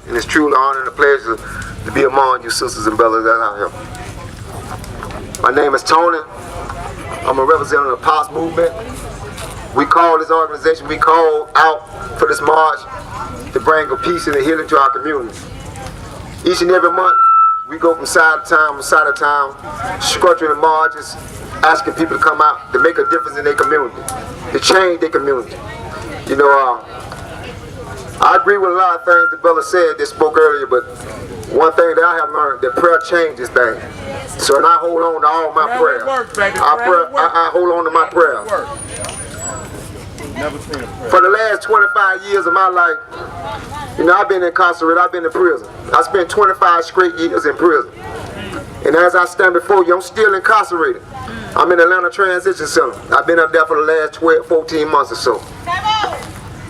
and it's truly an honor and a pleasure to be among you sisters and brothers that are here. My name is Tony. I'm a representative of the P.O.P.S movement. We call this organization, we call out for this march to bring a peace and a healing to our communities. Each and every month, we go from side to town, structuring the marches, asking people to come out to make a difference in their community, to change their community. You know, I agree with a lot of things the brother said that spoke earlier, but one thing that I have learned, that prayer changes things. So and I hold on to all my prayers. I hold on to my prayers. For the last 25 years of my life, you know, I've been incarcerated, I've been in prison. I spent 25 straight years in prison. And as I stand before you, I'm still incarcerated. I'm in Atlanta Transition Center. I've been up there for the last 12, 14 months or so.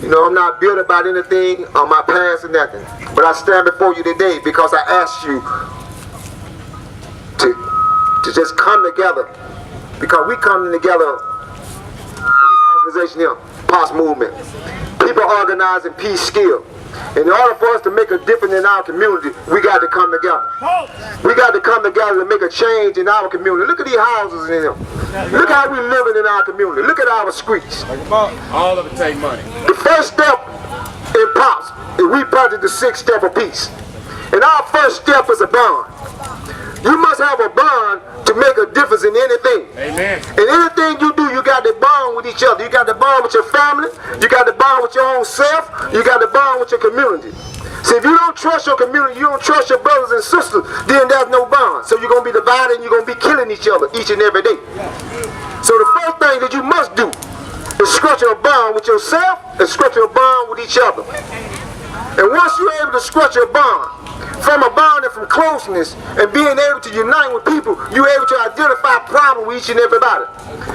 You know, I'm not bitter about anything on my past or nothing. But I stand before you today because I asked you to just come together. Because we come together, this organization here, P.O.P.S movement. People organizing peace skill. In order for us to make a difference in our community, we got to come together. We got to come together to make a change in our community. Look at these houses in here. Look how we living in our community. Look at our streets. All of it take money. The first step in P.O.P.S is we practice the 6th step of peace. And our first step is a bond. You must have a bond to make a difference in anything. Amen. In anything you do, you got to bond with each other. You got to bond with your family. You got to bond with your own self. You got to bond with your community. See, if you don't trust your community, you don't trust your brothers and sisters, then there's no bond. So you're going to be divided and you're going to be killing each other each and every day. So the first thing that you must do is structure a bond with yourself and structure a bond with each other. And once you're able to structure a bond, from a bond and from closeness and being able to unite with people, you're able to identify problems with each and everybody.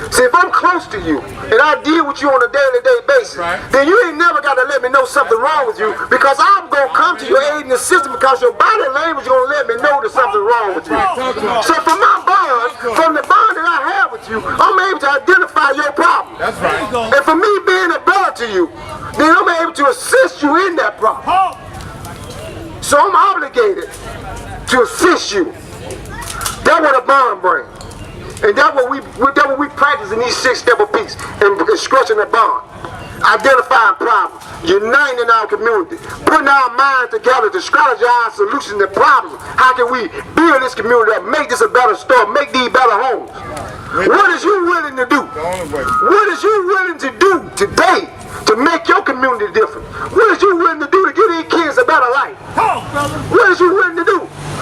See, if I'm close to you and I deal with you on a day-to-day basis, then you ain't never got to let me know something wrong with you, because I'm going to come to your aid and assistance because your body language is going to let me know there's something wrong with you. So from my bond, from the bond that I have with you, I'm able to identify your problem. That's right. And for me being a brother to you, then I'm able to assist you in that problem. So I'm obligated to assist you. That's what a bond brings. And that's what we practice in these 6 steps of peace and structuring a bond. Identifying problems, uniting in our community, putting our minds together to strategize solutions to problems. How can we build this community up, make this a better store, make these better homes? What is you willing to do? What is you willing to do today to make your community different? What is you willing to do to give these kids a better life? What is you willing to do?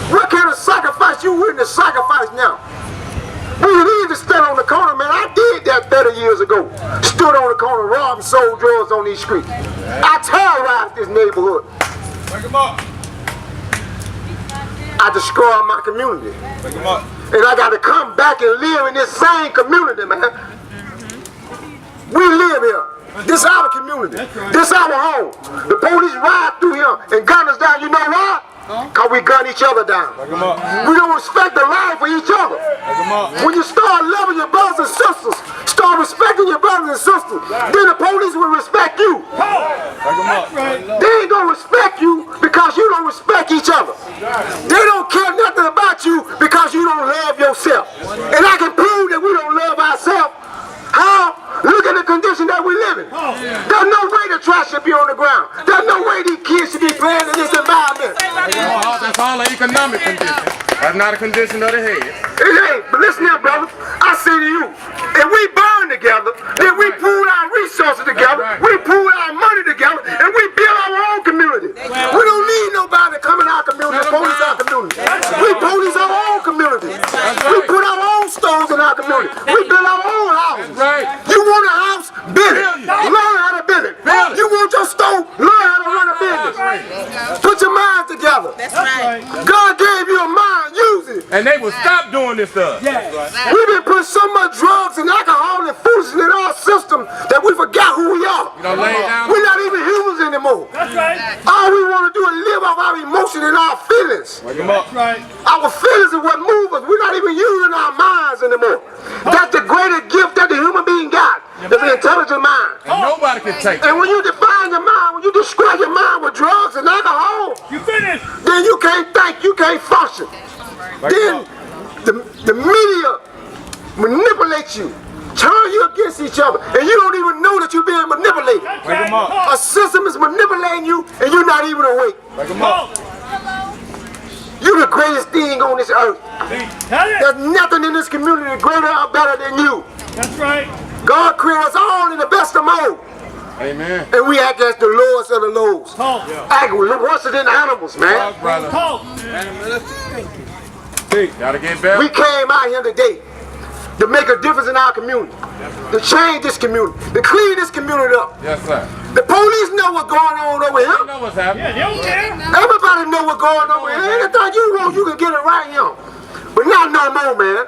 What kind of sacrifice you willing to sacrifice now? We need to stand on the corner, man. I did that 30 years ago. Stood on the corner, robbed and sold drugs on these streets. I terrorized this neighborhood. Wake 'em up. I destroyed my community. Wake 'em up. And I got to come back and live in this same community, man. We live here. This is our community. This is our home. The police ride through here and gun us down. You know why? Because we gun each other down. We don't respect the life of each other. When you start loving your brothers and sisters, start respecting your brothers and sisters, then the police will respect you. They ain't going to respect you because you don't respect each other. They don't care nothing about you because you don't love yourself. And I can prove that we don't love ourselves. How? Look at the condition that we live in. There's no way the trash should be on the ground. There's no way these kids should be playing in this environment. That's all an economic condition. That's not a condition of the head. It ain't. But listen here, brother. I say to you, if we burn together, then we pool our resources together, we pool our money together, and we build our own community. We don't need nobody to come in our community and police our community. We police our own community. We put our own stores in our community. We build our own houses. You want a house? Build it. Learn how to build it. You want your store? Learn how to run a business. Put your minds together. God gave you a mind. Use it. And they will stop doing this stuff. We've been putting so much drugs and alcohol and foolishness in our system that we forgot who we are. We're not even humans anymore. All we want to do is live off our emotions and our feelings. Our feelings are what move us. We're not even using our minds anymore. That's the greatest gift that the human being got. Is the intelligent mind. And nobody can take it. And when you define your mind, when you describe your mind with drugs and alcohol, You finished. then you can't think, you can't function. Then the media manipulates you, turn you against each other, and you don't even know that you're being manipulated. Wake him up. A system is manipulating you, and you're not even awake. Wake him up. You're the greatest thing on this earth. Tell it. There's nothing in this community greater or better than you. That's right. God created us all in the best of mode. Amen. And we act as the lowest of the lows. Talk. Act worse than animals, man. Talk, brother. Talk. Gotta get better. We came out here today to make a difference in our community, to change this community, to clean this community up. Yes, sir. The police know what's going on over You here. know what's happening. Yeah, they don't care. Everybody know what's going on over here. Anything you want, you can get it right here. But not no more, man.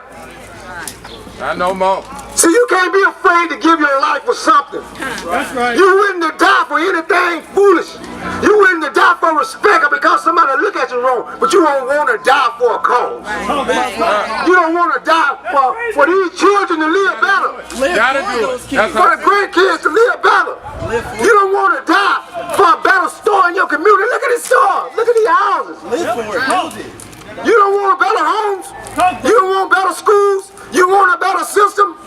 Not no more. See, you can't be afraid to give your life for something. That's right. You willing to die for anything foolish. You willing to die for respect or because somebody look at you wrong, but you don't want to die for a cause. You don't want to die for these children to live better. Gotta do it. That's For how. the grandkids to live better. You don't want to die for a better store in your community. Look at these stores. Look at these houses. You don't want better homes. You don't want better schools. You want a better system.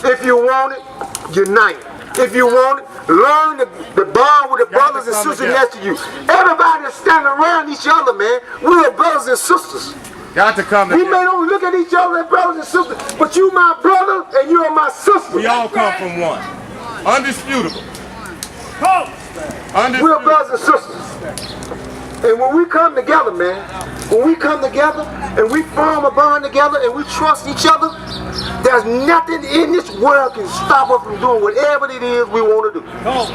If you want it, unite. If you want it, learn the bond with the brothers and sisters next to you. Everybody is standing around each other, man. We are brothers and sisters. Got to come We may together. not look at each other as brothers and sisters, but you my brother and you are my sister. We all come from one. Undisputable. Talk. We're Undisputable. brothers and sisters. And when we come together, man, when we come together and we form a bond together and we trust each other, there's nothing in this world can stop us from doing whatever it is we want to do. Talk.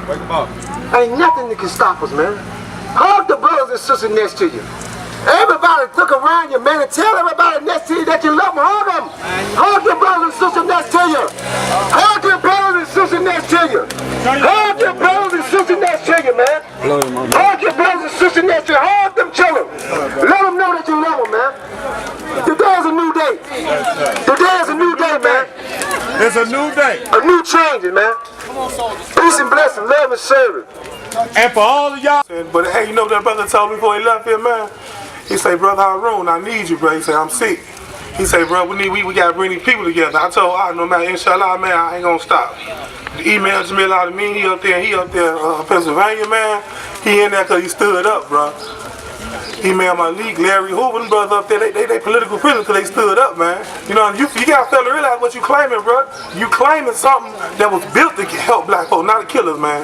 Wake him up. Ain't nothing that can stop us, man. Hug the brothers and sisters next to you. Everybody look around you, man, and tell everybody next to you that you love them. Hug them. Hug your brothers and sisters next to you. Hug your brothers and sisters next to you. Hug your brothers and sisters next to you, man. Hug your brothers and sisters next to you. Hug them children. Let them know that you love them, man. Today is a new day. Today is a new day, man. It's a new day. A new changing, man. Peace and blessing, love and service. And for all of y'all. But hey, you know what that brother told me before he left here, man? He say, Brother Harun, I need you, bro. He say, I'm sick. He say, bro, we gotta bring these people together. I told no matter, inshallah, man, I ain't gonna stop. The email Jamil out of me, he up there, Pennsylvania, man. He in there cause he stood up, bro. Email my league, Larry Hoover, them brothers up there, they political prisoners cause they stood up, man. You know, you gotta fail to realize what you claiming, bro. You claiming something that was built to help black folks, not to kill us, man.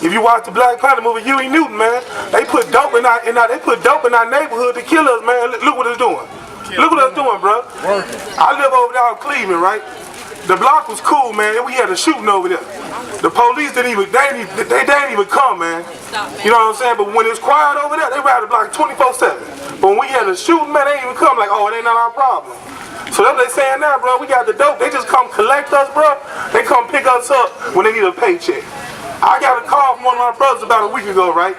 If you watch the Black Panther movie, Huey Newton, man, they put dope in our neighborhood to kill us, man. Look what it's doing. Look what it's doing, bro. I live over there in Cleveland, right? The block was cool, man. We had a shooting over there. The police didn't even come, man. You know what I'm saying? But when it's quiet over there, they ride the block 24/7. But when we had a shooting, man, they didn't even come. Like, oh, it ain't not our problem. So that's what they saying now, bro. We got the dope. They just come collect us, bro. They come pick us up when they need a paycheck. I got a call from one of my brothers about a week ago, right?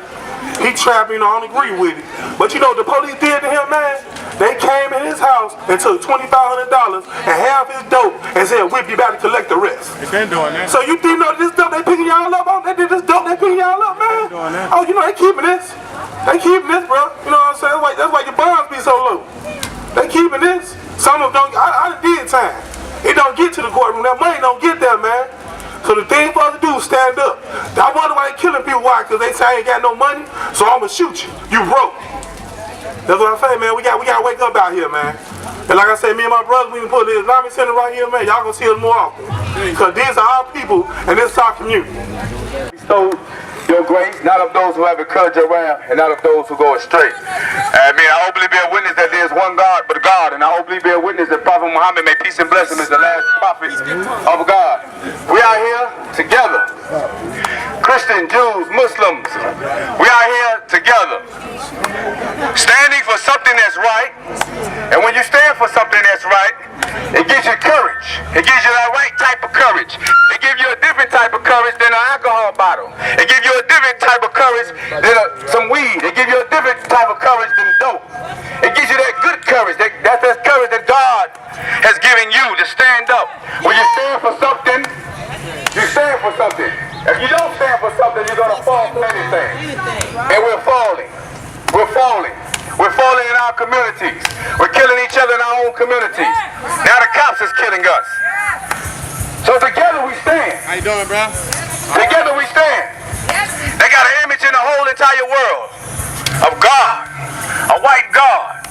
He trapping, I don't agree with it. But you know what the police did to him, man? They came in his house and took $2,500 and half his dope and said, we'll be back to collect the rest. They been doing that. So you think this dope they picking y'all up on? This dope they picking y'all up, man? doing that. Oh, you know they keeping this. They keeping this, bro. You know what I'm saying? That's why your bonds be so low. They keeping this. Some of them don't. I did time. It don't get to the courtroom. That money don't get there, man. So the thing for us to do is stand up. I wonder why they killing people. Why? Because they say I ain't got no money, so I'm going to shoot you. You broke. That's what I'm saying, man. We got to wake up out here, man. And like I said, me and my brothers, we can put the Islamic Center right here, man. Y'all going to see us more often. Because these are our people, and this is our community. Bestow your grace, not of those who have encouraged your wrath, and not of those who go astray. I openly bear witness that there is one God but God, and I openly bear witness that Prophet Muhammad, may peace and blessing, is the last prophet of God. We are here together. Christian, Jews, Muslims, we are here together. Standing for something that's right. And when you stand for something that's right, it gives you courage. It gives you that right type of courage. It gives you a different type of courage than an alcohol bottle. It gives you a different type of courage than some weed. It gives you a different type of courage than dope. It gives you that good courage. That's courage that God has has given you to stand up. When you stand for something, you stand for something. If you don't stand for something, you're going to fall for anything. And we're falling. We're falling. We're falling in our communities. We're killing each other in our own communities. Now the cops is killing us. So together we stand. How you doing, bro? Together we stand. They got an image in the whole entire world of God, a white God.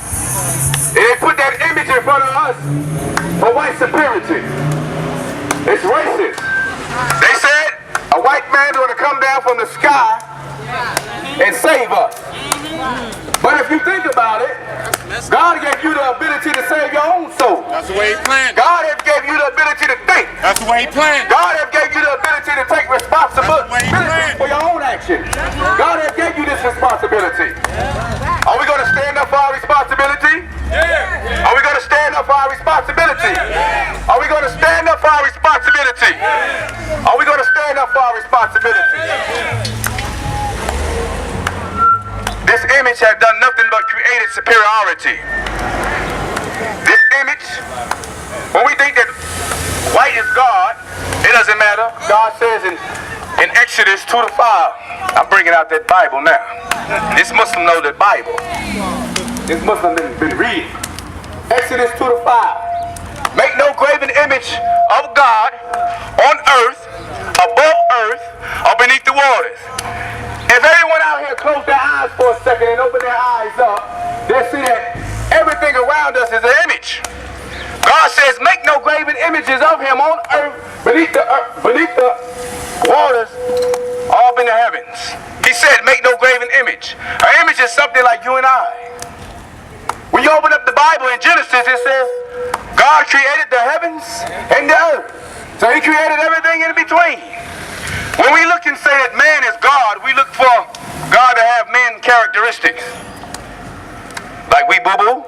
And they put that image in front of us for white superiority. It's racist. They said a white man going to come down from the sky and save us. But if you think about it, God gave you the ability to save your own soul. That's the way he planned. God has gave you the ability to think. That's the way he planned. God has gave you the ability to take responsibility for your own actions. God has gave you this responsibility. Are we going to stand up for our responsibility? Yeah. Are we going to stand up for our responsibility? Yeah. Are we going to stand up for our responsibility? Yeah. Are we going to stand up for our responsibility? Yeah. This image has done nothing but created superiority. This image, when we think that white is God, it doesn't matter. God says in Exodus 2:5, I'm bringing out that Bible now. This Muslim knows the Bible. This Muslim been reading. Exodus 2:5. Make no graven image of God on earth, above earth, or beneath the waters. If everyone out here close their eyes for a second and open their eyes up, they'll see that everything around us is an image. God says, make no graven images of him on earth, beneath the waters, or up in the heavens. He said, make no graven image. An image is something like you and I. When you open up the Bible in Genesis, it says, God created the heavens and the earth. So he created everything in between. When we look and say that man is God, we look for God to have man characteristics. Like we boo-boo,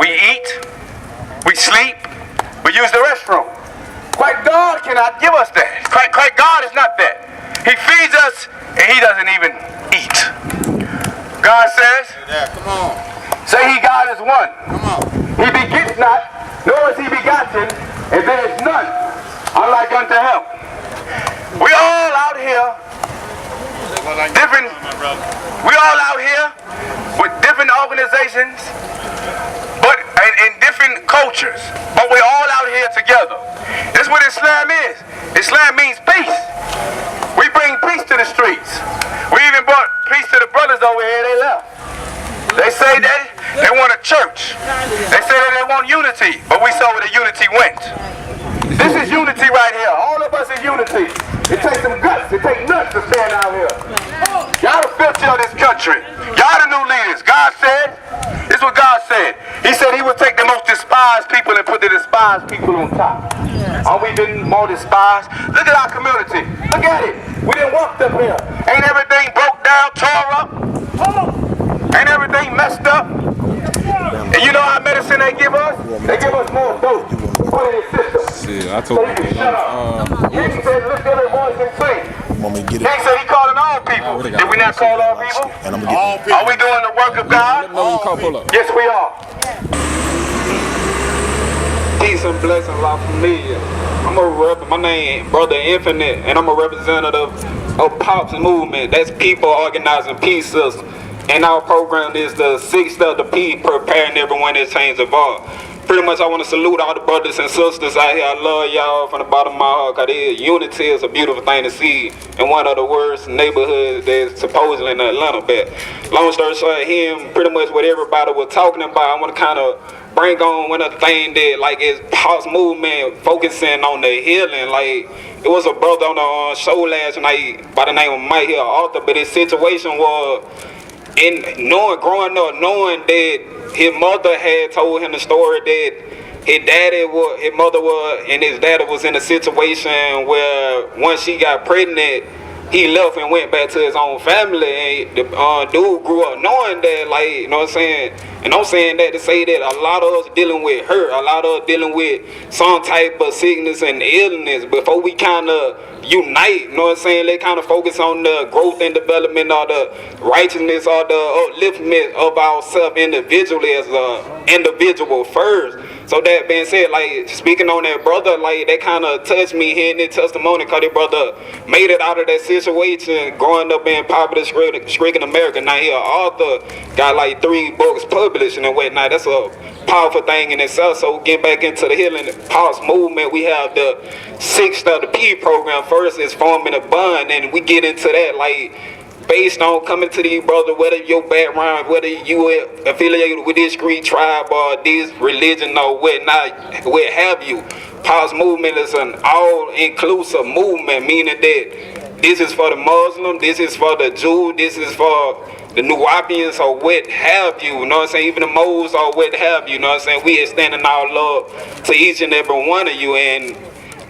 we eat, we sleep, we use the restroom. Quite God cannot give us that. Quite God is not that. He feeds us and he doesn't even eat. God says, come on. Say he God is one. Come on. He begets not, nor is he begotten, and there is none unlike unto him. We all out here, we all out here with different organizations, but in different cultures, but we're all out here together. That's what Islam is. Islam means peace. We bring peace to the streets. We even brought peace to the brothers over here, they left. They say that they want a church. They say that they want unity, but we saw where the unity went. This is unity right here. All of us is unity. It takes some guts. It takes nuts to stand out here. Y'all the future of this country. Y'all the new leaders. God said, this is what God said. He said he would take the most despised people and put the despised people on top. Are we been more despised? Look at our community. Look at it. We done walked up here. Ain't everything broke down, tore up? Ain't everything messed up? And you know how medicine they give us? They give us more dope. Put it in the system. See, I told you. Shut up. King said, lift every voice and sing. King said he calling all people. Did we not call all people? All people. Are we doing the work of God? Yes, we are. Peace and blessings, La Familia. I'm a rep. My name Brother Infinite, and I'm a representative of P.O.P.S movement. That's People Organizing Peace System. And our program is the 6th of the P, preparing everyone that change evolve. Pretty much I want to salute all the brothers and sisters out here. I love y'all from the bottom of my heart, because unity is a beautiful thing to see in one of the worst neighborhoods that's supposedly in Atlanta. But long story short, him pretty much what everybody was talking about, I want to kind of bring on one of the things that like is P.O.P.S movement focusing on the healing. Like it was a brother on the show last night by the name of Mike here, Arthur, but his situation was in growing up knowing that his mother had told him the story that his mother was, and his daddy was in a situation where once she got pregnant, he left and went back to his own family, and the dude grew up knowing that, like, you know what I'm saying? And I'm saying that to say that a lot of us dealing with hurt, a lot of us dealing with some type of sickness and illness before we kind of unite, you know what I'm saying? They kind of focus on the growth and development or the righteousness or the upliftment of ourselves individually as an individual first. So that being said, like, speaking on that brother, like, that kind of touched me hearing that testimony, because that brother made it out of that situation growing up in poverty-stricken America. Now he an author, got like 3 books published and whatnot. That's a powerful thing in itself. So getting back into the healing P.O.P.S movement, we have the 6th of the P program. First is forming a bond, and we get into that, like, based on coming to these brothers, whether your background, whether you affiliated with this Greek tribe or this religion or whatnot, what have you. P.O.P.S movement is an all-inclusive movement, meaning that this is for the Muslim, this is for the Jew, this is for the Nuwapians or what have you, you know what I'm saying, even the Moors or what have you, you know what I'm saying. We extending our love to each and every one of you. And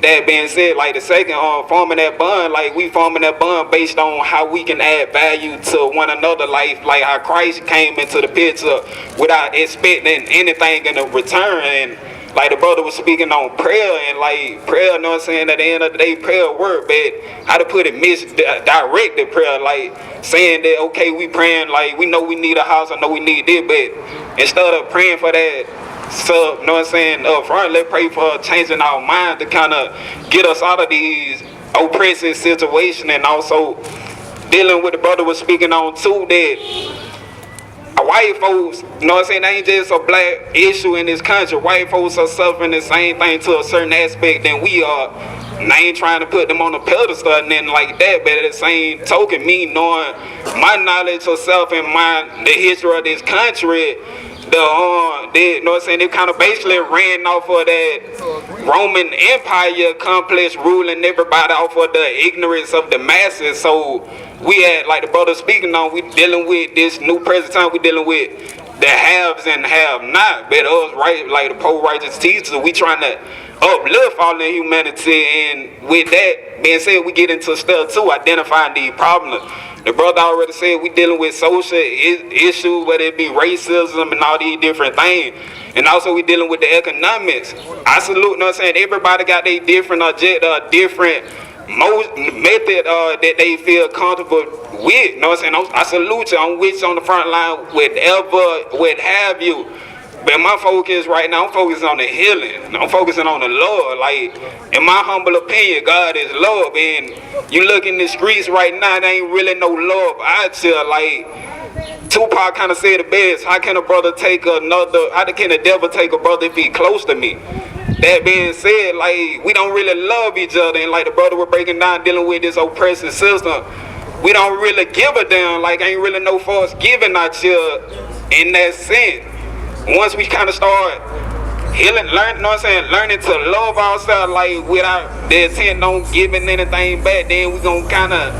that being said, like, the second, forming that bond, like, we forming that bond based on how we can add value to one another, like how Christ came into the picture without expecting anything in return. And like the brother was speaking on prayer, and like prayer, you know what I'm saying, at the end of the day, prayer work, but how to put it, misdirected prayer, like saying that, okay, we praying, like, we know we need a house, I know we need this, but instead of praying for that, so, you know what I'm saying, up front, let's pray for changing our mind to kind of get us out of these oppressive situations. And also dealing with the brother was speaking on too, that white folks, you know what I'm saying, they ain't just a black issue in this country. White folks are suffering the same thing to a certain aspect than we are. And I ain't trying to put them on a pedestal and nothing like that, but at the same token, me knowing my knowledge of self and the history of this country, they, you know what I'm saying, they kind of basically ran off of that Roman Empire complex, ruling everybody off of the ignorance of the masses. So we had, like the brother speaking on, we dealing with this new present time, we dealing with the haves and have-not. But us, right, like the pro-righteous teachers, we trying to uplift all the humanity. And with that being said, we get into step 2, identifying the problems. The brother already said we dealing with social issues, whether it be racism and all these different things. And also we dealing with the economics. I salute, you know what I'm saying, everybody got their different different method that they feel comfortable with. You know what I'm saying? I salute you on which on the front line, whatever, what have you. But my focus right now, I'm focusing on the healing. I'm focusing on the love. Like, in my humble opinion, God is love. And you look in the streets right now, there ain't really no love out here. Like, Tupac kind of said it best. How can a brother take another, how can a devil take a brother if he close to me? That being said, like, we don't really love each other. And like the brother was breaking down, dealing with this oppressive system, we don't really give a damn. Like, ain't really no force giving out here in that sense. Once we kind of start healing, you know what I'm saying, learning to love ourselves, like, without the intent on giving anything back, then we gonna kind of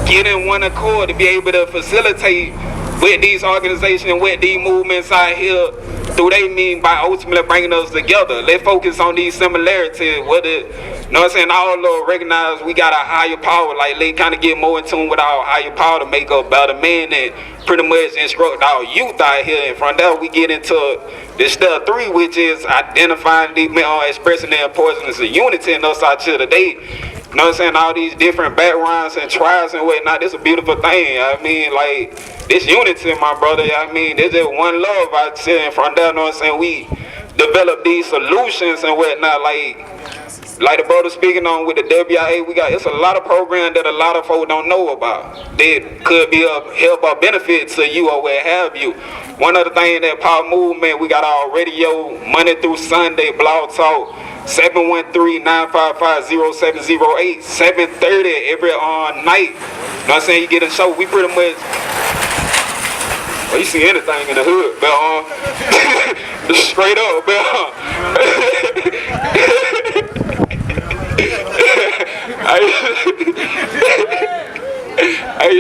get in one accord to be able to facilitate with these organizations and with these movements out here through they mean by ultimately bringing us together. Let's focus on these similarities, whether, you know what I'm saying, all recognize we got a higher power. Like, let's kind of get more in tune with our higher power to make us better men and pretty much instruct our youth out here. And from there we get into the step 3, which is identifying the expressing the importance of unity in us out here today. You know what I'm saying, all these different backgrounds and tribes and whatnot, it's a beautiful thing. I mean, like, this unity, my brother, I mean, there's just one love out here. And from there, you know what I'm saying, we develop these solutions and whatnot. Like the brother speaking on with the WIA, it's a lot of programs that a lot of folks don't know about that could be of help or benefit to you or what have you. One of the things that P.O.P.S movement, we got our radio Monday through Sunday blog talk, 713-955-0708, 7:30 every night. You know what I'm saying? You get a show, we pretty much, well, you see anything in the hood, but straight up, but I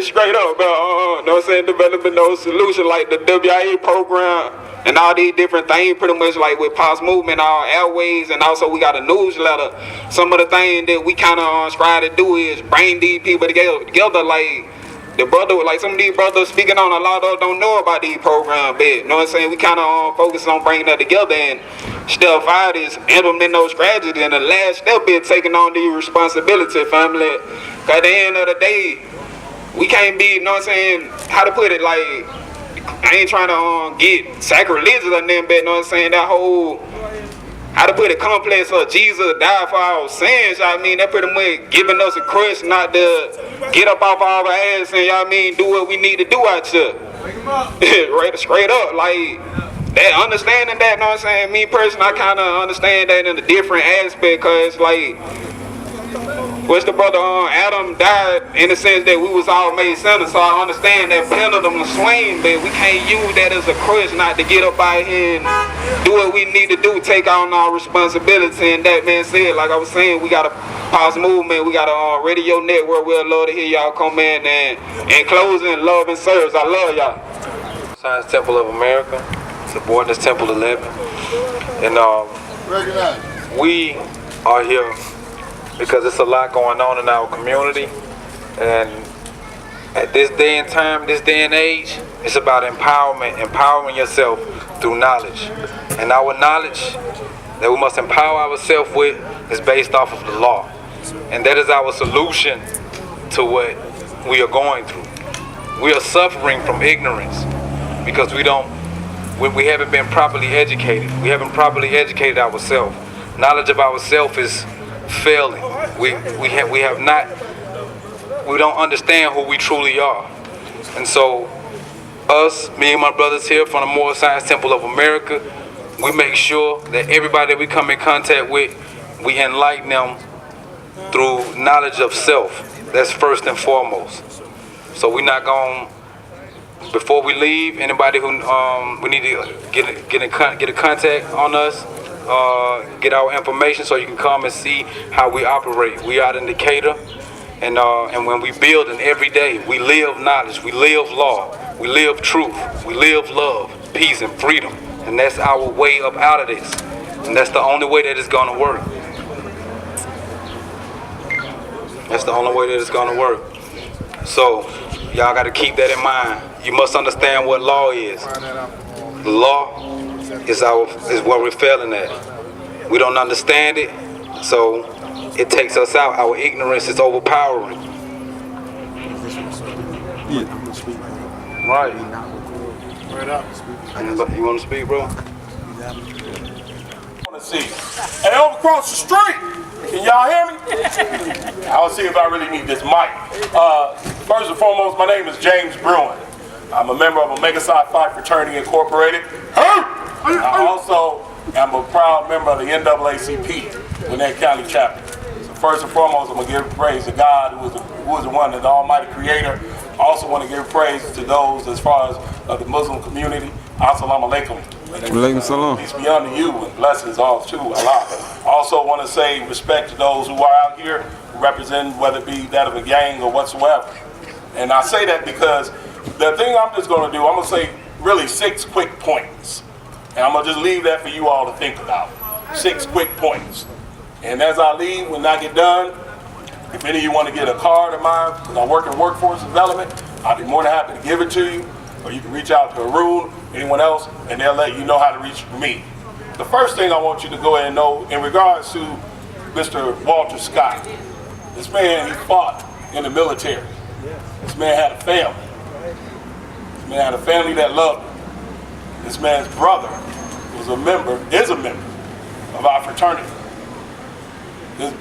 straight up, know what I'm saying, developing those solutions like the WIA program. and all these different things, pretty much like with P.O.P.S movement, our airways, and also we got a newsletter. Some of the things that we kind of try to do is bring these people together, like the brother, like some of these brothers speaking on, a lot of us don't know about these programs, but you know what I'm saying? We kind of focus on bringing that together, and step 5 is implement those strategies, and the last step is taking on the responsibility, family. Cause at the end of the day, we can't be, you know what I'm saying, how to put it, like, I ain't trying to get sacrilegious or nothing, but you know what I'm saying, that whole, how to put it, complex of Jesus died for our sins, I mean, that pretty much giving us a crush not to get up off our ass and, y'all mean, do what we need to do out here. Right, straight up, like, that understanding that, you know what I'm saying, me personally, I kind of understand that in a different aspect, because, like, what's the brother Adam died in the sense that we was all made sinners, so I understand that pendulum swing, but we can't use that as a crutch not to get up out here and do what we need to do, take on our responsibility. And that being said, like I was saying, we got a P.O.P.S movement, we got a radio network. We'd love to hear y'all come in, and in closing, love and service. I love y'all. Science Temple of America, supporting this Temple 11, and we are here because it's a lot going on in our community, and at this day and time, this day and age, it's about empowerment, empowering yourself through knowledge. And our knowledge that we must empower ourselves with is based off of the law. And that is our solution to what we are going through. We are suffering from ignorance because we haven't been properly educated. We haven't properly educated ourselves. Knowledge of ourselves is failing. We don't understand who we truly are. And so me and my brothers here from the Moore Science Temple of America, we make sure that everybody that we come in contact with, we enlighten them through knowledge of self. That's first and foremost. So we're not going, before we leave, anybody who we need to get a contact on us, get our information so you can come and see how we operate. We out in Decatur, and when we building every day, we live knowledge, we live law, we live truth, we live love, peace, and freedom. And that's our way up out of this. And that's the only way that it's gonna work. That's the only way that it's gonna work. So y'all gotta keep that in mind. You must understand what law is. Law is what we're failing at. We don't understand it, so it takes us out. Our ignorance is overpowering. Right. You want to speak, bro? I want to see. Hey, over across the street. Can y'all hear me? I'll see if I really need this mic. First and foremost, my name is James Bruin. I'm a member of Omega Psi Phi Fraternity Incorporated. I also am a proud member of the NAACP, Gwinnett County chapter. So first and foremost, I'm going to give praise to God, who is the one, the Almighty Creator. I also want to give praise to those as far as the Muslim community. Assalamu alaikum. Peace be unto you and blessings all to Allah. I also want to say respect to those who are out here who represent, whether it be that of a gang or whatsoever. And I say that because the thing I'm just going to do, I'm going to say really 6 quick points. And I'm going to just leave that for you all to think about. 6 quick points. And as I leave, when I get done, if any of you want to get a card of mine, because I work in workforce development, I'll be more than happy to give it to you. Or you can reach out to Arun, anyone else, and they'll let you know how to reach me. The first thing I want you to go ahead and know in regards to Mr. Walter Scott, this man, he fought in the military. This man had a family. This man had a family that loved him. This man's brother is a member of our fraternity.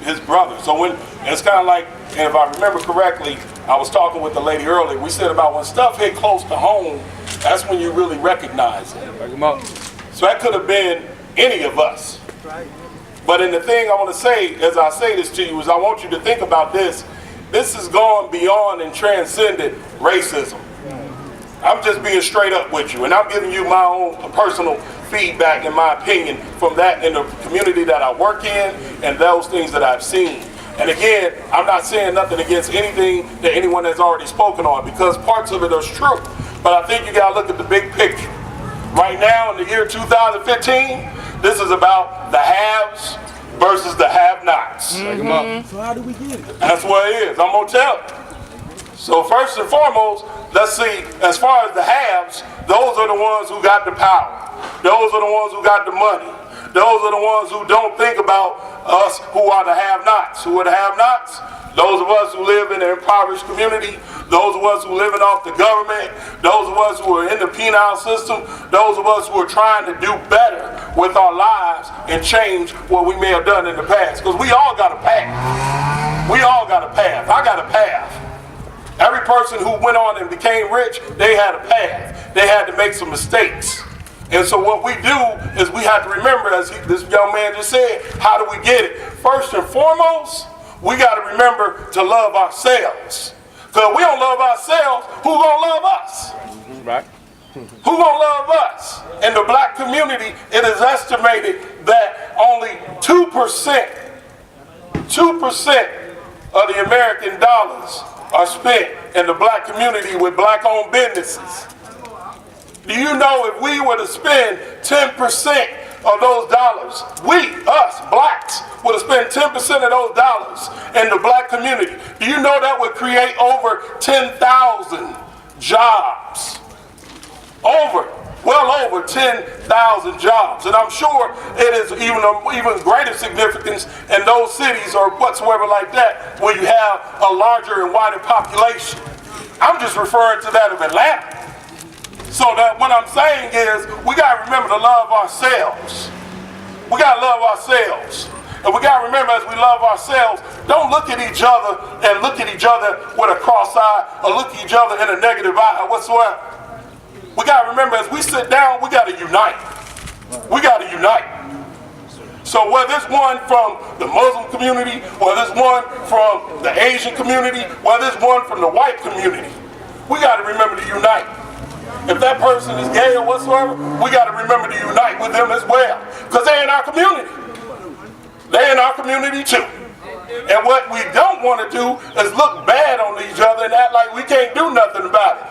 His brother. So when it's kind of like, and if I remember correctly, I was talking with the lady earlier, we said about when stuff hit close to home, that's when you really recognize it. So that could have been any of us. But in the thing I want to say, as I say this to you, is I want you to think about this. This has gone beyond and transcended racism. I'm just being straight up with you, and I'm giving you my own personal feedback and my opinion from that in the community that I work in and those things that I've seen. And again, I'm not saying nothing against anything that anyone has already spoken on, because parts of it are true. But I think you gotta look at the big picture. Right now, in the year 2015, this is about the haves versus the have-nots. So how do we get it? That's what it is. I'm going to tell you. So first and foremost, let's see, as far as the haves, those are the ones who got the power. Those are the ones who got the money. Those are the ones who don't think about us who are the have-nots. Who are the have-nots? Those of us who live in an impoverished community, those of us who are living off the government, those of us who are in the penal system, those of us who are trying to do better with our lives and change what we may have done in the past. Because we all got a path. We all got a path. I got a path. Every person who went on and became rich, they had a path. They had to make some mistakes. And so what we do is we have to remember, as this young man just said, how do we get it? First and foremost, we got to remember to love ourselves. Because if we don't love ourselves, who gonna love us? Right. Who gonna love us? In the black community, it is estimated that only 2% of the American dollars are spent in the black community with black-owned businesses. Do you know if we were to spend 10% of those dollars, us, blacks, would have spent 10% of those dollars in the black community, do you know that would create over 10,000 jobs? Well over 10,000 jobs. And I'm sure it is even greater significance in those cities or whatsoever like that where you have a larger and wider population. I'm just referring to that of Atlanta. So that what I'm saying is we got to remember to love ourselves. We got to love ourselves. And we got to remember as we love ourselves, don't look at each other and look at each other with a cross eye or look at each other in a negative eye whatsoever. We got to remember as we sit down, we got to unite. We got to unite. So whether it's one from the Muslim community, whether it's one from the Asian community, whether it's one from the white community, we got to remember to unite. If that person is gay or whatsoever, we got to remember to unite with them as well. Because they're in our community. They're in our community too. And what we don't want to do is look bad on each other and act like we can't do nothing about it.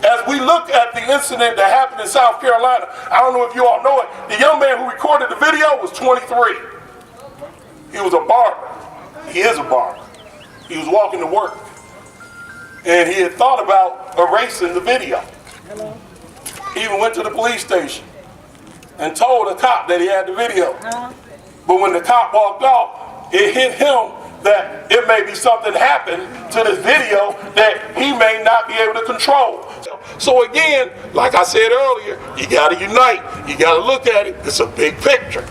As we look at the incident that happened in South Carolina, I don't know if you all know it, the young man who recorded the video was 23. He was a barber. He is a barber. He was walking to work. And he had thought about erasing the video. He even went to the police station and told a cop that he had the video. But when the cop walked off, it hit him that it may be something happened to this video that he may not be able to control. So again, like I said earlier, you got to unite. You got to look at it. It's a big picture.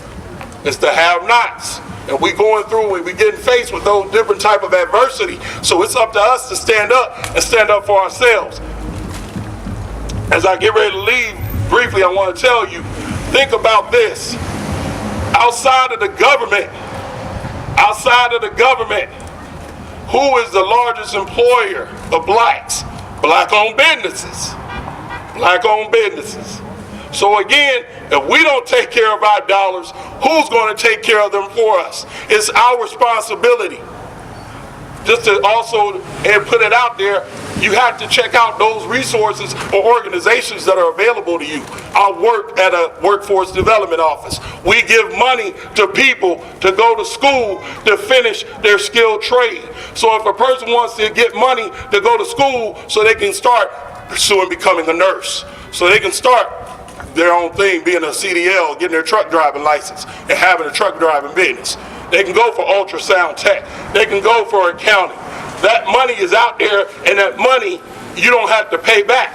It's the have-nots. And we going through and we getting faced with those different type of adversity. So it's up to us to stand up and stand up for ourselves. As I get ready to leave, briefly I want to tell you, think about this. Outside of the government, who is the largest employer of blacks? Black-owned businesses. Black-owned businesses. So again, if we don't take care of our dollars, who's going to take care of them for us? It's our responsibility. Just to also and put it out there, you have to check out those resources or organizations that are available to you. I work at a workforce development office. We give money to people to go to school to finish their skilled trade. So if a person wants to get money to go to school so they can start pursuing becoming a nurse, so they can start their own thing, being a CDL, getting their truck driving license and having a truck driving business. They can go for ultrasound tech. They can go for accounting. That money is out there, and that money you don't have to pay back.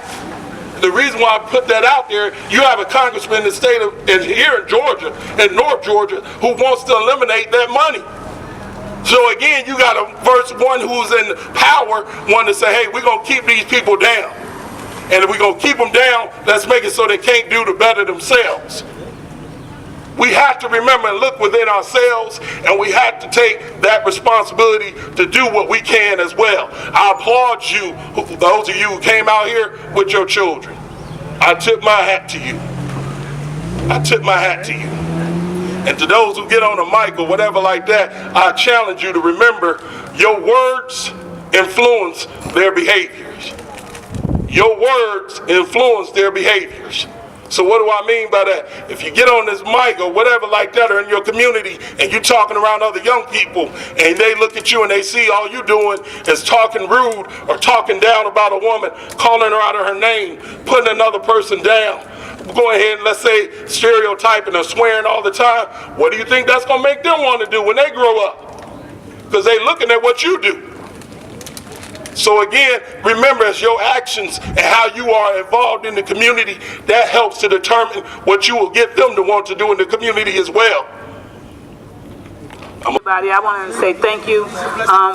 The reason why I put that out there, you have a congressman in the state of, here in Georgia, in North Georgia, who wants to eliminate that money. So again, you got a one who's in power, one to say, hey, we're going to keep these people down. And if we're going to keep them down, let's make it so they can't do the better themselves. We have to remember and look within ourselves, and we have to take that responsibility to do what we can as well. I applaud you, those of you who came out here with your children. I tip my hat to you. I tip my hat to you. And to those who get on a mic or whatever like that, I challenge you to remember your words influence their behaviors. Your words influence their behaviors. So what do I mean by that? If you get on this mic or whatever like that, or in your community, and you're talking around other young people, and they look at you and they see all you doing is talking rude or talking down about a woman, calling her out of her name, putting another person down, go ahead and, let's say, stereotyping or swearing all the time, what do you think that's going to make them want to do when they grow up? Because they looking at what you do. So again, remember, it's your actions and how you are involved in the community that helps to determine what you will get them to want to do in the community as well. Everybody, I want to say thank you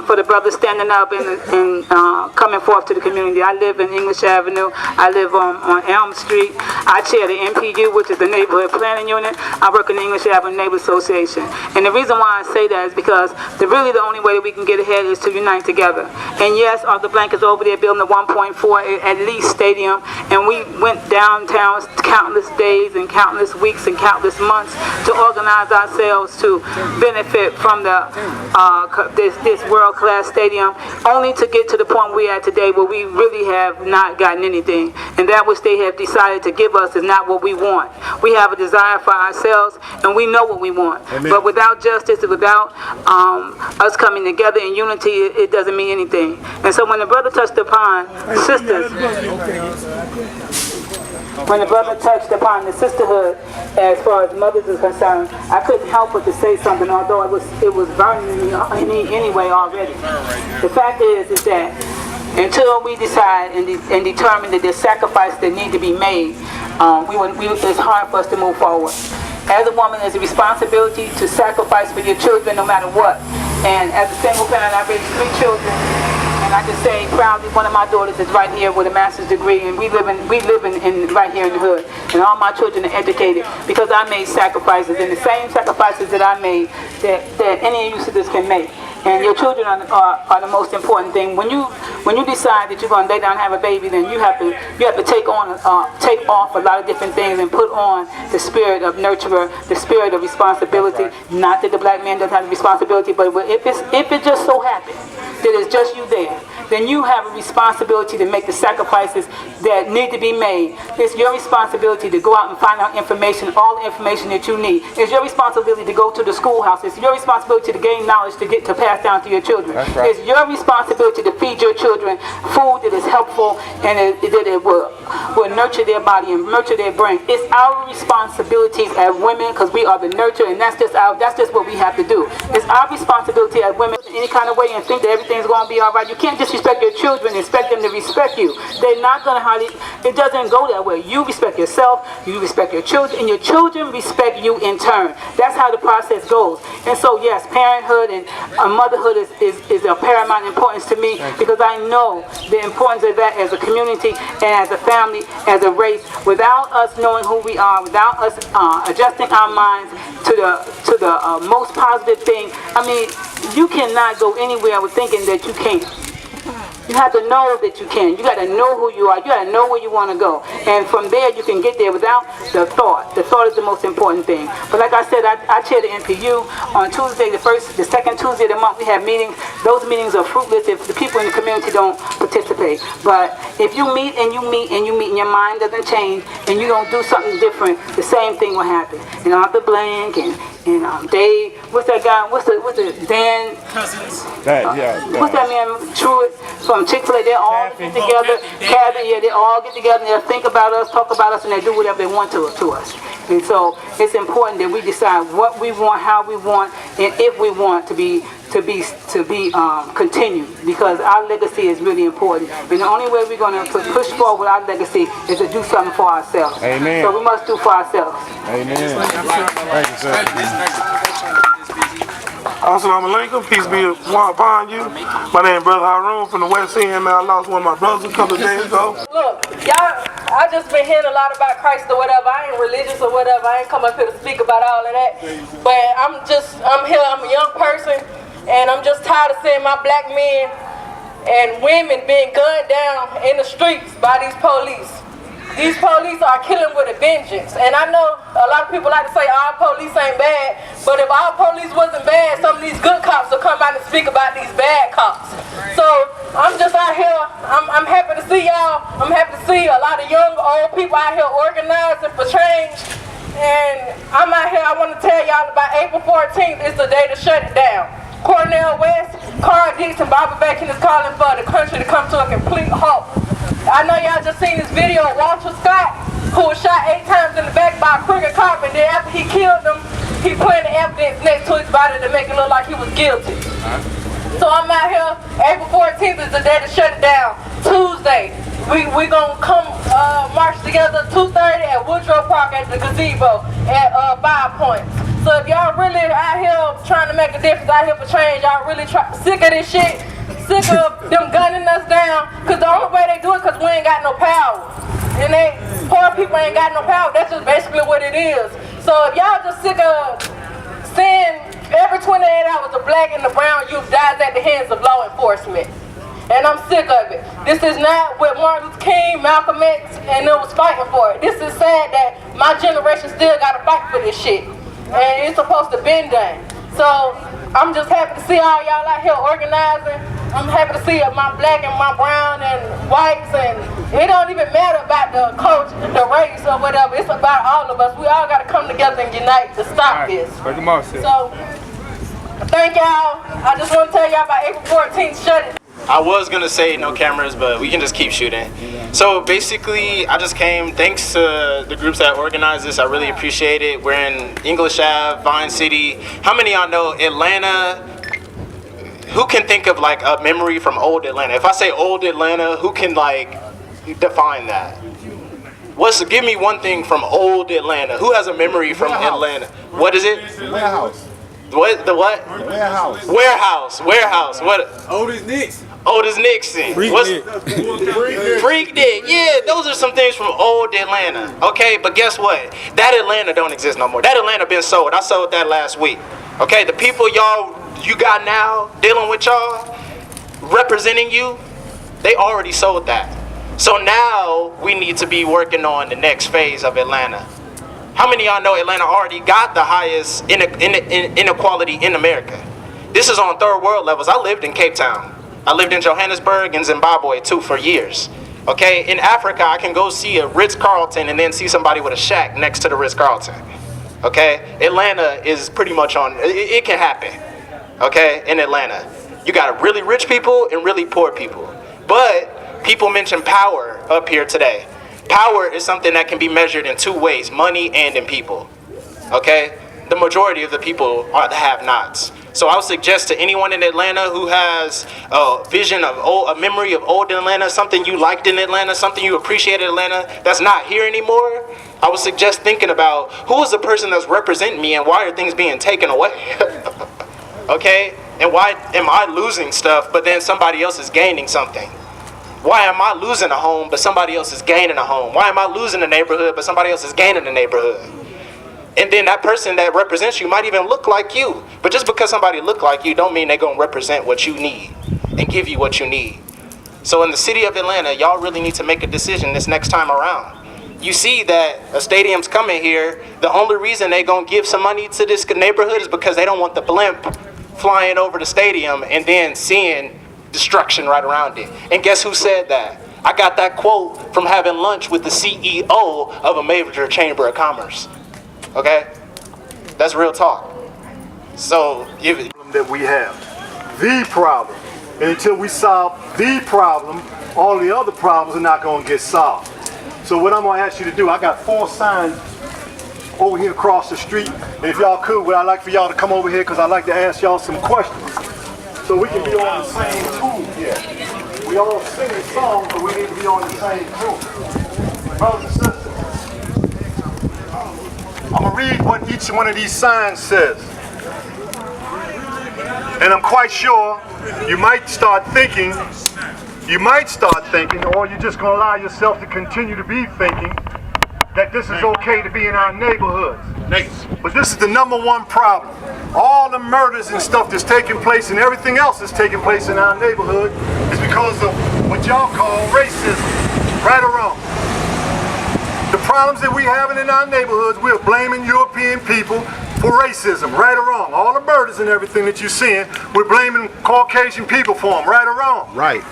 for the brothers standing up and coming forth to the community. I live in English Avenue. I live on Elm Street. I chair the NPU, which is the Neighborhood Planning Unit. I work in the English Avenue Neighbor Association. And the reason why I say that is because really the only way that we can get ahead is to unite together. And yes, Arthur Blank is over there building a 1.4 at least stadium. And we went downtown countless days and countless weeks and countless months to organize ourselves to benefit from this world-class stadium, only to get to the point we're at today where we really have not gotten anything. And that which they have decided to give us is not what we want. We have a desire for ourselves, and we know what we want. Amen. But without justice, without us coming together in unity, it doesn't mean anything. And so when the brother touched upon sisters, when the brother touched upon the sisterhood as far as mothers is concerned, I couldn't help but to say something, although it was burning me anyway already. The fact is that until we decide and determine that there's sacrifice that need to be made, it's hard for us to move forward. As a woman, there's a responsibility to sacrifice for your children no matter what. And as a single parent, I raised 3 children. And I can say proudly, one of my daughters is right here with a master's degree, and we live in right here in the hood. And all my children are educated because I made sacrifices, and the same sacrifices that I made that any of you sisters can make. And your children are the most important thing. When you decide that you're going to lay down and have a baby, then you have to take off a lot of different things and put on the spirit of nurturer, the spirit of responsibility. Not that the black man doesn't have the responsibility, but if it just so happens that it's just you there, then you have a responsibility to make the sacrifices that need to be made. It's your responsibility to go out and find out information, all the information that you need. It's your responsibility to go to the schoolhouse. It's your responsibility to gain knowledge to pass down to your children. That's right. It's your responsibility to feed your children food that is helpful and that it will nurture their body and nurture their brain. It's our responsibility as women, because we are the nurture, and that's just what we have to do. It's our responsibility as women in any kind of way and think that everything's going to be all right. You can't disrespect your children and expect them to respect you. They're not going to it doesn't go that way. You respect yourself, you respect your children, and your children respect you in turn. That's how the process goes. And so yes, parenthood and motherhood is of paramount importance to me, because I know the importance of that as a community and as a family, as a race. Without us knowing who we are, without us adjusting our minds to the most positive thing, I mean, you cannot go anywhere with thinking that you can't. You have to know that you can. You got to know who you are. You got to know where you want to go. And from there, you can get there without the thought. The thought is the most important thing. But like I said, I chair the NPU. On Tuesday, the second Tuesday of the month, we have meetings. Those meetings are fruitless if the people in the community don't participate. But if you meet and you meet and you meet and your mind doesn't change and you don't do something different, the same thing will happen. And Arthur Blank and Dave, what's that guy? What's the Dan? Cousins. What's that man? Truett from Chick-fil-A. They all get together. Cabin, yeah, they all get together and they'll think about us, talk about us, and they do whatever they want to us. And so it's important that we decide what we want, how we want, and if we want to be continued, because our legacy is really important. And the only way we're going to push forward our legacy is to do something for ourselves. Amen. So we must do for ourselves. Amen. Thank you, sir. Assalamu alaikum, peace be upon you. My name is Brother Haroon from the West End, man. I lost one of my brothers a couple of days ago. Look, y'all, I just been hearing a lot about Christ or whatever. I ain't religious or whatever. I ain't come up here to speak about all of that. But I'm here, I'm a young person, and I'm just tired of seeing my black men and women being gunned down in the streets by these police. These police are killing with a vengeance. And I know a lot of people like to say our police ain't bad, but if our police wasn't bad, some of these good cops will come out and speak about these bad cops. So I'm just out here, I'm happy to see y'all. I'm happy to see a lot of young, old people out here organizing for change. And I'm out here, I want to tell y'all about April 14th is the day to shut it down. Cornell West, Carl Dixon, Bobby Bacon is calling for the country to come to a complete halt. I know y'all just seen this video of Walter Scott, who was shot 8 times in the back by a crooked cop, and then after he killed him, he planted evidence next to his body to make it look like he was guilty. So I'm out here, April 14th is the day to shut it down. Tuesday, we gonna come march together 2:30 at Woodrow Park at the gazebo at 5 Points. So if y'all really out here trying to make a difference, out here for change, y'all really sick of this shit, sick of them gunning us down, because the only way they do it because we ain't got no power. And poor people ain't got no power. That's just basically what it is. So if y'all just sick of seeing every 28 hours the black and the brown youth dies at the hands of law enforcement. And I'm sick of it. This is not what Martin Luther King, Malcolm X, and them was fighting for. This is sad that my generation still gotta fight for this shit. And it's supposed to been done. So I'm just happy to see all y'all out here organizing. I'm happy to see my black and my brown and whites, and it don't even matter about the culture, the race or whatever. It's about all of us. We all gotta come together and unite to stop this. So thank y'all. I just want to tell y'all about April 14th. Shut it. I was gonna say no cameras, but we can just keep shooting. So basically, I just came thanks to the groups that organized this. I really appreciate it. We're in English Ave, Vine City. How many of y'all know Atlanta? Who can think of like a memory from old Atlanta? If I say old Atlanta, who can like define that? Give me one thing from old Atlanta. Who has a memory from Atlanta? What is it? Warehouse. What? The what? Warehouse. Warehouse. What? Otis Nixon. Otis Nixon. Freak Dick. Yeah, those are some things from old Atlanta. Okay, but guess what? That Atlanta don't exist no more. That Atlanta been sold. I sold that last week. Okay, the people you got now dealing with y'all, representing you, they already sold that. So now we need to be working on the next phase of Atlanta. How many of y'all know Atlanta already got the highest inequality in America? This is on third world levels. I lived in Cape Town. I lived in Johannesburg and Zimbabwe too for years. Okay, in Africa, I can go see a Ritz-Carlton and then see somebody with a shack next to the Ritz-Carlton. Okay, Atlanta is pretty much it can happen. Okay, in Atlanta. You got really rich people and really poor people. But people mention power up here today. Power is something that can be measured in 2 ways, money and in people. Okay? The majority of the people are the have-nots. So I would suggest to anyone in Atlanta who has a vision of a memory of old Atlanta, something you liked in Atlanta, something you appreciated in Atlanta that's not here anymore, I would suggest thinking about who is the person that's representing me and why are things being taken away? Okay? And why am I losing stuff but then somebody else is gaining something? Why am I losing a home but somebody else is gaining a home? Why am I losing a neighborhood but somebody else is gaining a neighborhood? And then that person that represents you might even look like you. But just because somebody look like you don't mean they're going to represent what you need and give you what you need. So in the city of Atlanta, y'all really need to make a decision this next time around. You see that a stadium's coming here. The only reason they're going to give some money to this neighborhood is because they don't want the blimp flying over the stadium and then seeing destruction right around it. And guess who said that? I got that quote from having lunch with the CEO of a major chamber of commerce. Okay? That's real talk. So, that we have. The problem. And until we solve the problem, all the other problems are not going to get solved. So what I'm going to ask you to do, I got 4 signs over here across the street. And if y'all could, what I'd like for y'all to come over here because I'd like to ask y'all some questions. So we can be on the same tune here. We all sing a song, but we need to be on the same tune. Brothers and sisters, I'm going to read what each one of these signs says. And I'm quite sure you might start thinking, or you're just going to allow yourself to continue to be thinking that this is okay to be in our neighborhoods. But this is the #1 problem. All the murders and stuff that's taking place and everything else that's taking place in our neighborhood is because of what y'all call racism. Right or wrong? The problems that we're having in our neighborhoods, we're blaming European people for racism. Right or wrong? All the murders and everything that you're seeing, we're blaming Caucasian people for them. Right or wrong? Right.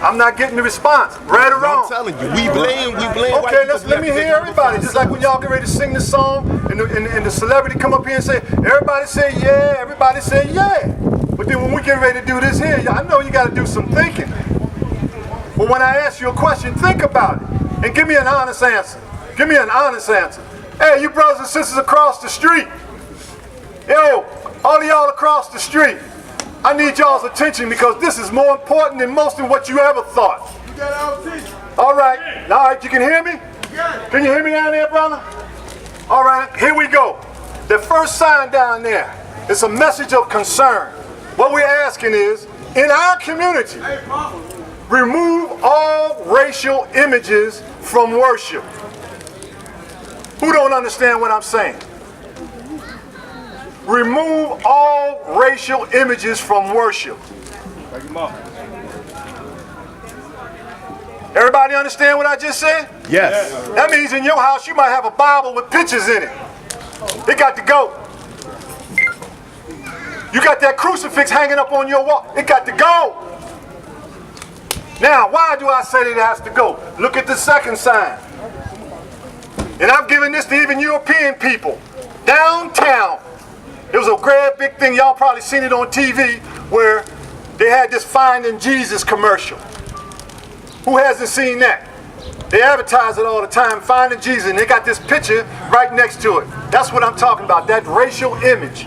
I'm not getting the response. Right or wrong? I'm telling you, we blame Okay, let me hear everybody. Just like when y'all get ready to sing the song and the celebrity come up here and say, everybody say yeah, everybody say yeah. But then when we get ready to do this here, I know you got to do some thinking. But when I ask you a question, think about it and give me an honest answer. Give me an honest answer. Hey, you brothers and sisters across the street. Yo, all of y'all across the street. I need y'all's attention because this is more important than most of what you ever thought. All right, you can hear me? Can you hear me down there, brother? All right, here we go. The first sign down there is a message of concern. What we're asking is, in our community, remove all racial images from worship. Who don't understand what I'm saying? Remove all racial images from worship. Everybody understand what I just said? Yes. That means in your house you might have a Bible with pictures in it. It got to go. You got that crucifix hanging up on your wall. It got to go. Now, why do I say that it has to go? Look at the second sign. And I'm giving this to even European people. Downtown, there was a great big thing, y'all probably seen it on TV, where they had this Finding Jesus commercial. Who hasn't seen that? They advertise it all the time, Finding Jesus, and they got this picture right next to it. That's what I'm talking about, that racial image.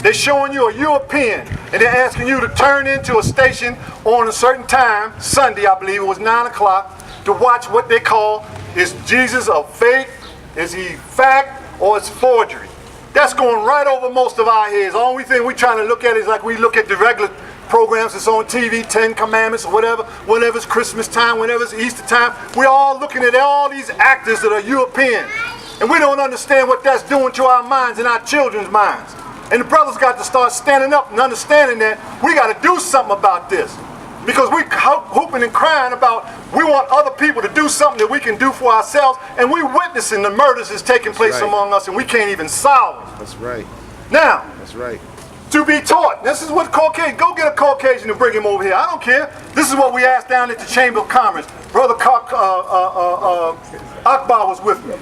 They're showing you a European, and they're asking you to turn into a station on a certain time, Sunday, I believe it was 9 o'clock, to watch what they call, is Jesus a fake, is he fact, or is forgery? That's going right over most of our heads. The only thing we're trying to look at is like we look at the regular programs that's on TV, 10 Commandments or whatever, whenever it's Christmas time, whenever it's Easter time. We're all looking at all these actors that are European. And we don't understand what that's doing to our minds and our children's minds. And the brothers got to start standing up and understanding that we got to do something about this. Because we hooping and crying about we want other people to do something that we can do for ourselves, and we witnessing the murders that's taking place among us, and we can't even solve them. That's right. Now, that's right. To be taught. This is what Caucasian, go get a Caucasian and bring him over here. I don't care. This is what we asked down at the Chamber of Commerce. Brother Akbar was with me.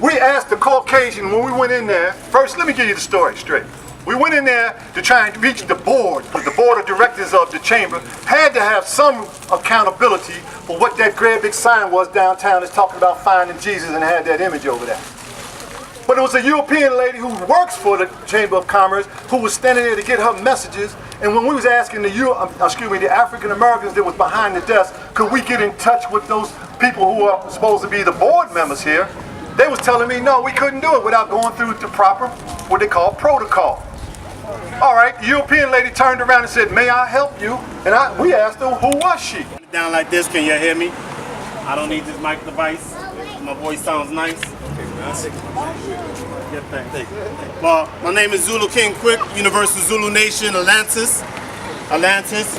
We asked the Caucasian when we went in there, first let me give you the story straight. We went in there to try and reach the board, because the board of directors of the chamber had to have some accountability for what that great big sign was downtown that's talking about finding Jesus and had that image over there. But it was a European lady who works for the Chamber of Commerce who was standing there to get her messages. And when we was asking the African Americans that was behind the desk, could we get in touch with those people who are supposed to be the board members here? They was telling me, no, we couldn't do it without going through the proper, what they call protocol. All right, the European lady turned around and said, may I help you? And we asked her, who was she? Down like this, can you hear me? I don't need this mic device. My voice sounds nice. Well, my name is Zulu King Quick, Universal Zulu Nation, Atlantis.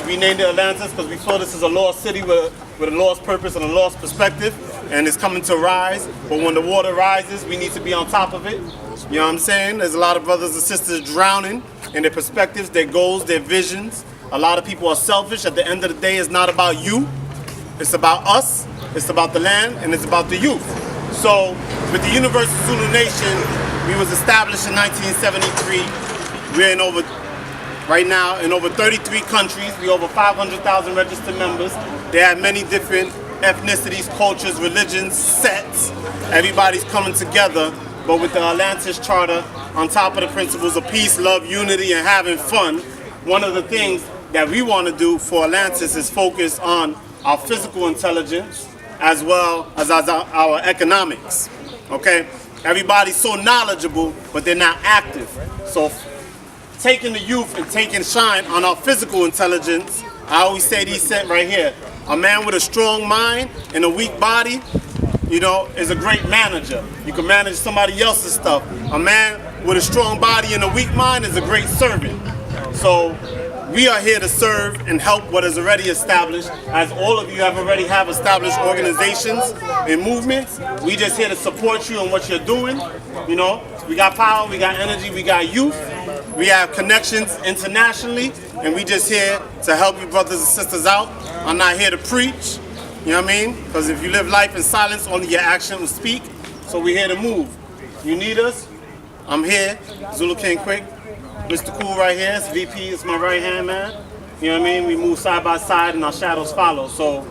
We named it Atlantis because we feel this is a lost city with a lost purpose and a lost perspective, and it's coming to rise. But when the water rises, we need to be on top of it. You know what I'm saying? There's a lot of brothers and sisters drowning in their perspectives, their goals, their visions. A lot of people are selfish. At the end of the day, it's not about you. It's about us. It's about the land, and it's about the youth. So, with the Universal Zulu Nation, we was established in 1973. We're right now in over 33 countries. We over 500,000 registered members. They have many different ethnicities, cultures, religions, sects. Everybody's coming together, but with the Atlantis Charter, on top of the principles of peace, love, unity, and having fun, one of the things that we want to do for Atlantis is focus on our physical intelligence as well as our economics. Okay? Everybody's so knowledgeable, but they're not active. So taking the youth and taking shine on our physical intelligence, I always say these set right here. A man with a strong mind and a weak body, you know, is a great manager. You can manage somebody else's stuff. A man with a strong body and a weak mind is a great servant. So we are here to serve and help what is already established. As all of you already have established organizations and movements, we just here to support you in what you're doing. You know, we got power, we got energy, we got youth. We have connections internationally. and we just here to help you brothers and sisters out. I'm not here to preach, you know what I mean? Because if you live life in silence, only your action will speak. So we're here to move. You need us, I'm here, Zulu King Quick. Mr. Cool right here, it's VP, it's my right hand man. You know what I mean? We move side by side and our shadows follow. So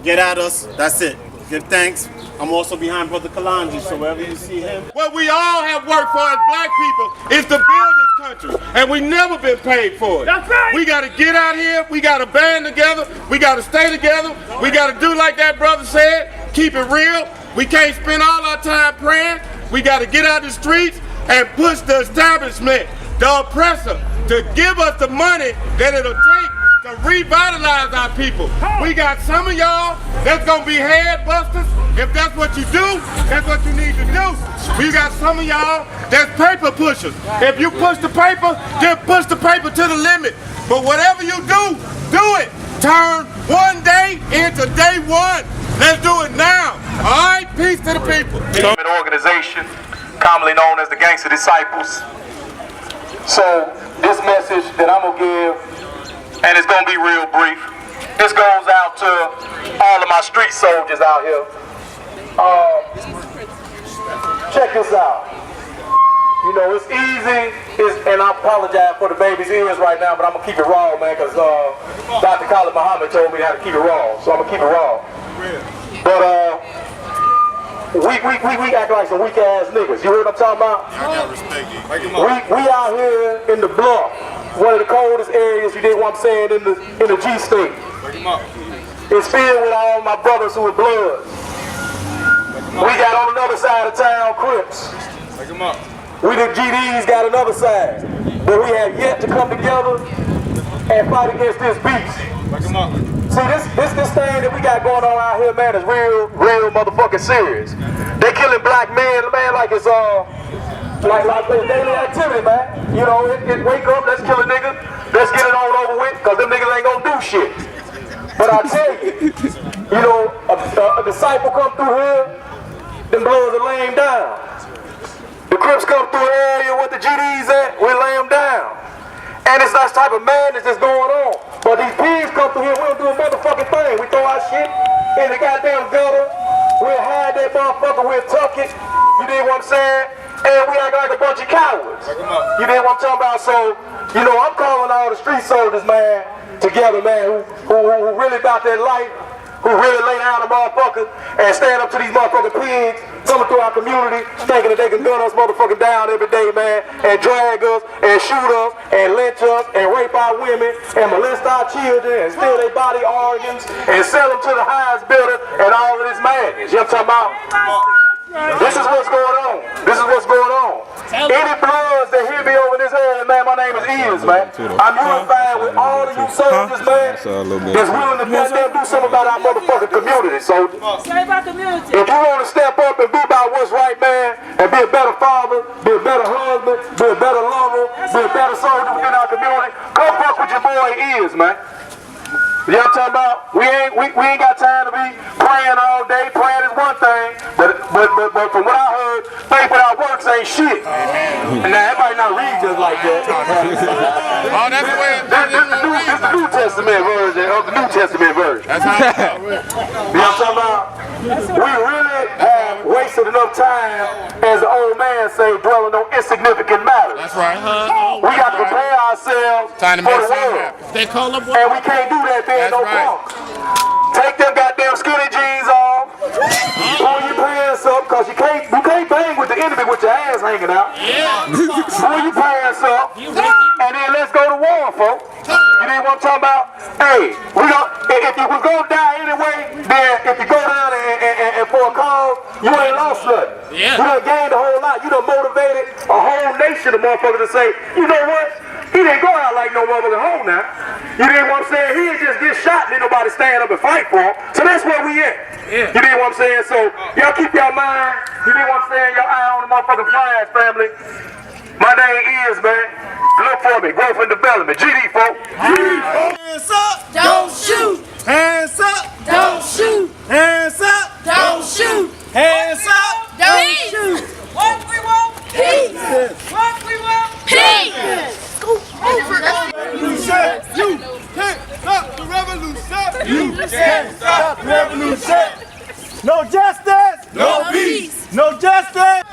get at us, that's it. Give thanks. I'm also behind Brother Kalanji, so wherever you see him. What we all have worked for as black people is to build this country, and we never been paid for it. That's right. We got to get out here, we got to band together, we got to stay together, we got to do like that brother said, keep it real. We can't spend all our time praying. We got to get out the streets and push the establishment, the oppressor, to give us the money that it'll take to revitalize our people. We got some of y'all that's gonna be head busters. If that's what you do, that's what you need to do. We got some of y'all that's paper pushers. If you push the paper, then push the paper to the limit. But whatever you do, do it. Turn one day into day one. Let's do it now. All right, peace to the people. An organization commonly known as the Gangster Disciples. So this message that I'm gonna give, and it's gonna be real brief. This goes out to all of my street soldiers out here. Check this out. You know, it's easy, and I apologize for the baby's ears right now, but I'm gonna keep it raw, man, because Dr. Khalid Muhammad told me how to keep it raw, so I'm gonna keep it raw. But we act like some weak ass niggas. You hear what I'm talking about? I gotta respect you. We out here in the Bluff, one of the coldest areas, you dig what I'm saying, in the G state. It's filled with all my brothers who are bloods. We got on another side of town Crips. We the GDs got another side. But we have yet to come together and fight against this beast. See, this thing that we got going on out here, man, is real motherfucking serious. They killing black men, man, like it's like daily activity, man. You know, it wake up, let's kill a nigga, let's get it on over with, cause them niggas ain't gonna do shit. But I tell you, you know, a disciple come through here, them bloods are laying down. The Crips come through the area where the GDs at, we lay them down. And it's that type of madness that's going on. But these pigs come through here, we don't do a motherfucking thing. We throw our shit in the goddamn gutter, we'll hide that motherfucker, we'll tuck it, you dig what I'm saying? And we act like a bunch of cowards. You know what I'm talking about? So, you know, I'm calling all the street soldiers, man, together, man, who really about their life, who really lay down the motherfuckers and stand up to these motherfucking pigs coming through our community, thinking that they can gun us motherfucking down every day, man, and drag us, and shoot us, and lynch us, and rape our women, and molest our children, and steal their body organs, and sell them to the highest bidder, and all of this madness. You know what I'm talking about? This is what's going on. This is what's going on. Any bloods that hear me over this area, man, my name is Ears, man. I'm unified with all of you soldiers, man, that's willing to do something about our motherfucking community, soldiers. If you want to step up and be about what's right, man, and be a better father, be a better husband, be a better lover, be a better soldier within our community, come fuck with your boy Ears, man. You know what I'm talking about? We ain't got time to be praying all day. Praying is one thing, but from what I heard, faith without works ain't shit. And now everybody not read just like that. Oh, that's the way This the New Testament version of the New Testament version. That's how you know what I'm talking about? We really have wasted enough time, as the old man say, dwelling on insignificant matters. That's right. We got to prepare ourselves for the world. And we can't do that being no punk. Take them goddamn skinny jeans off, pull your pants up, cause you can't bang with the enemy with your ass hanging out. Pull your pants up, and then let's go to war, folks. You know what I'm talking about? Hey, if you was gonna die anyway, then if you go down and for a cause, you ain't lost nothing. You done gained a whole lot. You done motivated a whole nation of motherfuckers to say, you know what? He didn't go out like no motherfucking hoe now. You know what I'm saying? He didn't just get shot and ain't nobody stand up and fight for him. So that's where we at. You know what I'm saying? So y'all keep your mind, you know what I'm saying? Your eye on the motherfucking flags, family. My name is, man. Look for me. Growth and development. GD, folks. Hands up, Don't shoot. hands up, Don't shoot. hands up, Don't shoot. hands up. Don't shoot. What we want? Peace. What we want? Peace. Reset. justice can't stop the revolution. No justice, no peace. No justice.